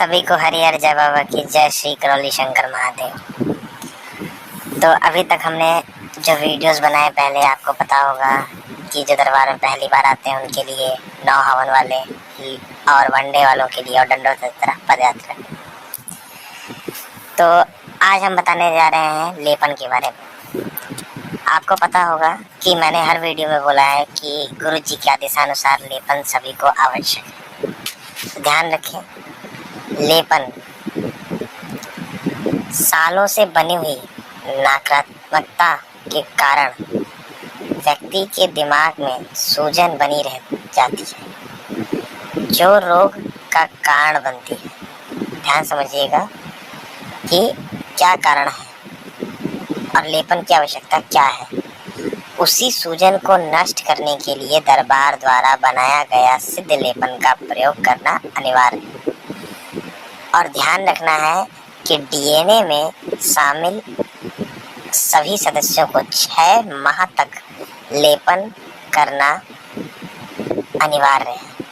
सभी को हरिहर जय बाबा की जय, श्री करौली शंकर महादेव। तो अभी तक हमने जो वीडियोस बनाए, पहले आपको पता होगा कि जो दरबार में पहली बार आते हैं उनके लिए, नौ हवन वाले और वनडे वालों के लिए और दंडोत यात्रा, पद यात्रा। तो आज हम बताने जा रहे हैं लेपन के बारे में। आपको पता होगा कि मैंने हर वीडियो में बोला है कि गुरु जी के आदेशानुसार लेपन सभी को आवश्यक है। तो ध्यान रखें, लेपन सालों से बनी हुई नकारात्मकता के कारण व्यक्ति के दिमाग में सूजन बनी रह जाती है, जो रोग का कारण बनती है। ध्यान समझिएगा कि क्या कारण है और लेपन की आवश्यकता क्या है। उसी सूजन को नष्ट करने के लिए दरबार द्वारा बनाया गया सिद्ध लेपन का प्रयोग करना अनिवार्य है। और ध्यान रखना है कि डीएनए में शामिल सभी सदस्यों को 6 माह तक लेपन करना अनिवार्य है।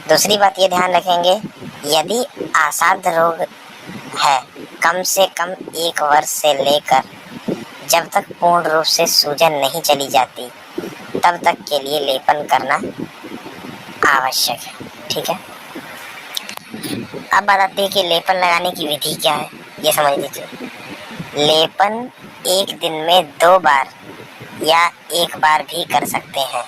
दूसरी बात ये ध्यान रखेंगे, यदि असाध्य रोग है, कम से कम 1 वर्ष से लेकर जब तक पूर्ण रूप से सूजन नहीं चली जाती, तब तक के लिए लेपन करना आवश्यक है। ठीक है, अब बात आती है कि लेपन लगाने की विधि क्या है, ये समझ लीजिए। लेपन एक दिन में 2 बार या 1 बार भी कर सकते हैं।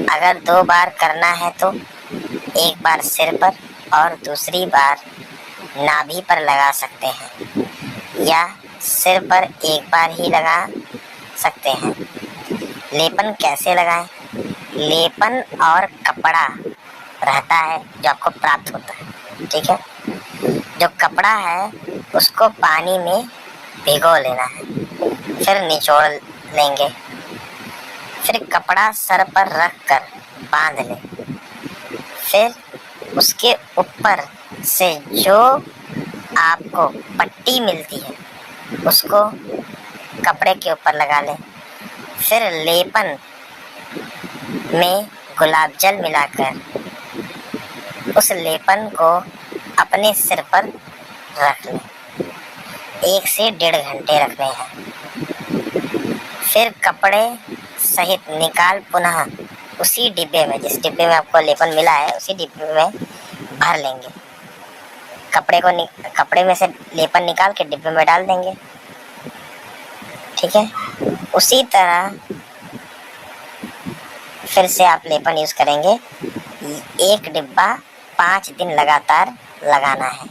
अगर 2 बार करना है तो 1 बार सिर पर और दूसरी बार नाभि पर लगा सकते हैं, या सिर पर 1 बार ही लगा सकते हैं। लेपन कैसे लगाएं? लेपन और कपड़ा रहता है जो आपको प्राप्त होता है, ठीक है। जो कपड़ा है उसको पानी में भिगो लेना है, फिर निचोड़ लेंगे, फिर कपड़ा सर पर रख कर बांध लें, फिर उसके ऊपर से जो आपको पट्टी मिलती है उसको कपड़े के ऊपर लगा लें। फिर लेपन में गुलाब जल मिलाकर उस लेपन को अपने सिर पर रख लें। 1 से 1.5 घंटे रखने हैं। फिर कपड़े सहित निकाल पुनः उसी डिब्बे में, जिस डिब्बे में आपको लेपन मिला है उसी डिब्बे में भर लेंगे। कपड़े में से लेपन निकाल के डिब्बे में डाल देंगे। ठीक है, उसी तरह फिर से आप लेपन यूज करेंगे। 1 डिब्बा 5 दिन लगातार लगाना है।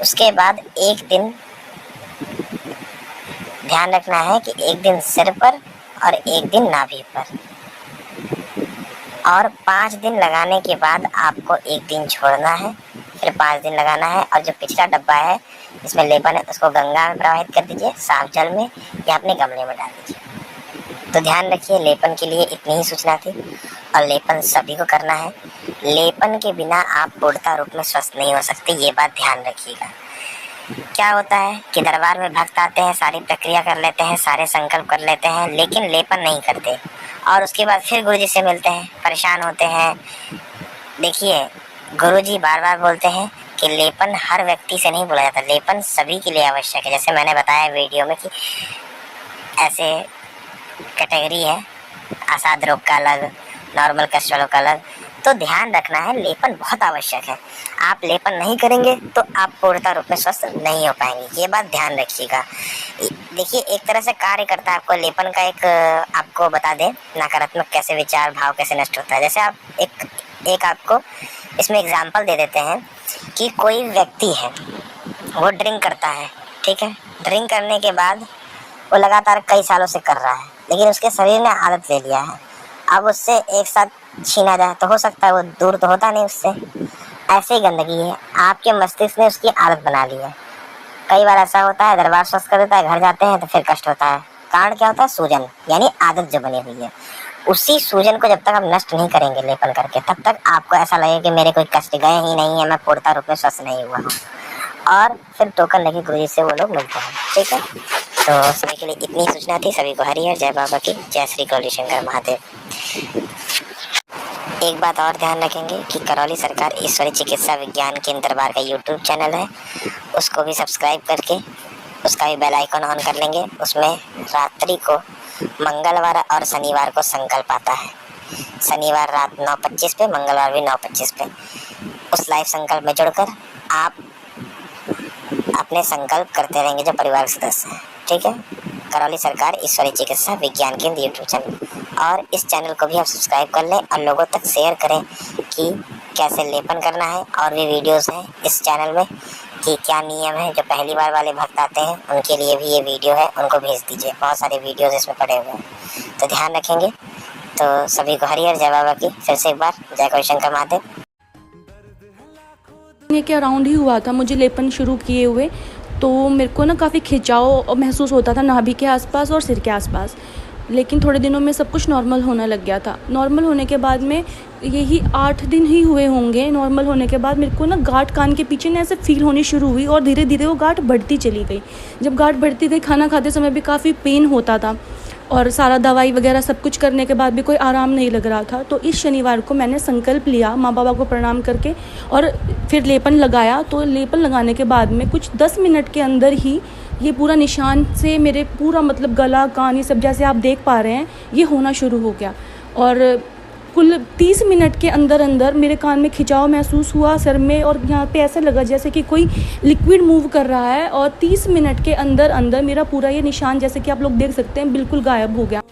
उसके बाद 1 दिन ध्यान रखना है कि 1 दिन सिर पर और 1 दिन नाभि पर, और 5 दिन लगाने के बाद आपको 1 दिन छोड़ना है, फिर 5 दिन लगाना है। और जो पिछला डब्बा है जिसमें लेपन है उसको गंगा में प्रवाहित कर दीजिए, साफ जल में, या अपने गमले में डाल दीजिए। तो ध्यान रखिए, लेपन के लिए इतनी ही सूचना थी और लेपन सभी को करना है। लेपन के बिना आप पूर्णतः रूप में स्वस्थ नहीं हो सकते, ये बात ध्यान रखिएगा। क्या होता है कि दरबार में भक्त आते हैं, सारी प्रक्रिया कर लेते हैं, सारे संकल्प कर लेते हैं, लेकिन लेपन नहीं करते और उसके बाद फिर गुरुजी से मिलते हैं, परेशान होते हैं। देखिए, गुरुजी बार बार बोलते हैं कि लेपन हर व्यक्ति से नहीं बोला जाता, लेपन सभी के लिए आवश्यक है। जैसे मैंने बताया वीडियो में कि ऐसे कैटेगरी है, असाध्य रोग का अलग, नॉर्मल कष्ट वालों का अलग। तो ध्यान रखना है, लेपन बहुत आवश्यक है। आप लेपन नहीं करेंगे तो आप पूर्णतः रूप में स्वस्थ नहीं हो पाएंगे, ये बात ध्यान रखिएगा। देखिए, एक तरह से कार्य करता है आपको लेपन का। एक आपको बता दें, नकारात्मक कैसे विचार भाव कैसे नष्ट होता है। जैसे आप एक आपको इसमें एग्जाम्पल दे देते हैं कि कोई व्यक्ति है, वो ड्रिंक करता है, ठीक है। ड्रिंक करने के बाद वो लगातार कई सालों से कर रहा है, लेकिन उसके शरीर ने आदत ले लिया है। अब उससे एक साथ छीना जाए तो हो सकता है वो दूर तो होता नहीं उससे। ऐसे ही गंदगी है, आपके मस्तिष्क ने उसकी आदत बना ली है। कई बार ऐसा होता है, दरबार स्वस्थ कर देता है, घर जाते हैं तो फिर कष्ट होता है। कारण क्या होता है? सूजन, यानी आदत जो बनी हुई है। उसी सूजन को जब तक आप नष्ट नहीं करेंगे लेपन करके, तब तक आपको ऐसा लगेगा कि मेरे कोई कष्ट गए ही नहीं है, मैं पूर्णतः रूप में स्वस्थ नहीं हुआ हूँ। और फिर टोकन लगी गुरुजी से वो लोग मिलते हैं। ठीक है, तो सभी के लिए इतनी सूचना थी। सभी को हरिहर जय बाबा की जय, श्री गौरी शंकर महादेव। एक बात और ध्यान रखेंगे कि करौली सरकार ईश्वरी चिकित्सा विज्ञान केंद्र दरबार का यूट्यूब चैनल है, उसको भी सब्सक्राइब करके उसका भी बेल आइकन ऑन कर लेंगे। उसमें रात्रि को मंगलवार और शनिवार को संकल्प आता है, शनिवार रात 9:25 पे, मंगलवार भी 9:25 पे। उस लाइव संकल्प में जुड़कर आप अपने संकल्प करते रहेंगे जो परिवार के सदस्य हैं, ठीक है। करौली सरकार ईश्वरी चिकित्सा विज्ञान केंद्र यूट्यूब चैनल, और इस चैनल को भी आप सब्सक्राइब कर लें और लोगों तक शेयर करें कि कैसे लेपन करना है। और भी वीडियोस हैं इस चैनल में कि क्या नियम है, जो पहली बार वाले भक्त आते हैं उनके लिए भी ये वीडियो है, उनको भेज दीजिए। बहुत सारे वीडियोस इसमें पड़े हुए हैं, तो ध्यान रखेंगे। तो सभी को हरिहर जय बाबा की फिर से एक बार जय गौरीशंकर महादेव। के अराउंड ही हुआ था मुझे लेपन शुरू किए हुए, तो मेरे को ना काफ़ी खिंचाव महसूस होता था नाभि के आसपास और सिर के आसपास। लेकिन थोड़े दिनों में सब कुछ नॉर्मल होने लग गया था। नॉर्मल होने के बाद में यही 8 दिन ही हुए होंगे, नॉर्मल होने के बाद मेरे को ना गांठ कान के पीछे ना ऐसे फील होनी शुरू हुई और धीरे धीरे वो गांठ बढ़ती चली गई। जब गांठ बढ़ती गई, खाना खाते समय भी काफ़ी पेन होता था और सारा दवाई वगैरह सब कुछ करने के बाद भी कोई आराम नहीं लग रहा था। तो इस शनिवार को मैंने संकल्प लिया माँ बाबा को प्रणाम करके और फिर लेपन लगाया। तो लेपन लगाने के बाद में कुछ 10 मिनट के अंदर ही ये पूरा निशान से मेरे पूरा मतलब गला कान ये सब जैसे आप देख पा रहे हैं ये होना शुरू हो गया। और कुल 30 मिनट के अंदर अंदर मेरे कान में खिंचाव महसूस हुआ सर में, और यहाँ पे ऐसा लगा जैसे कि कोई लिक्विड मूव कर रहा है। और 30 मिनट के अंदर अंदर मेरा पूरा ये निशान जैसे कि आप लोग देख सकते हैं बिल्कुल गायब हो गया।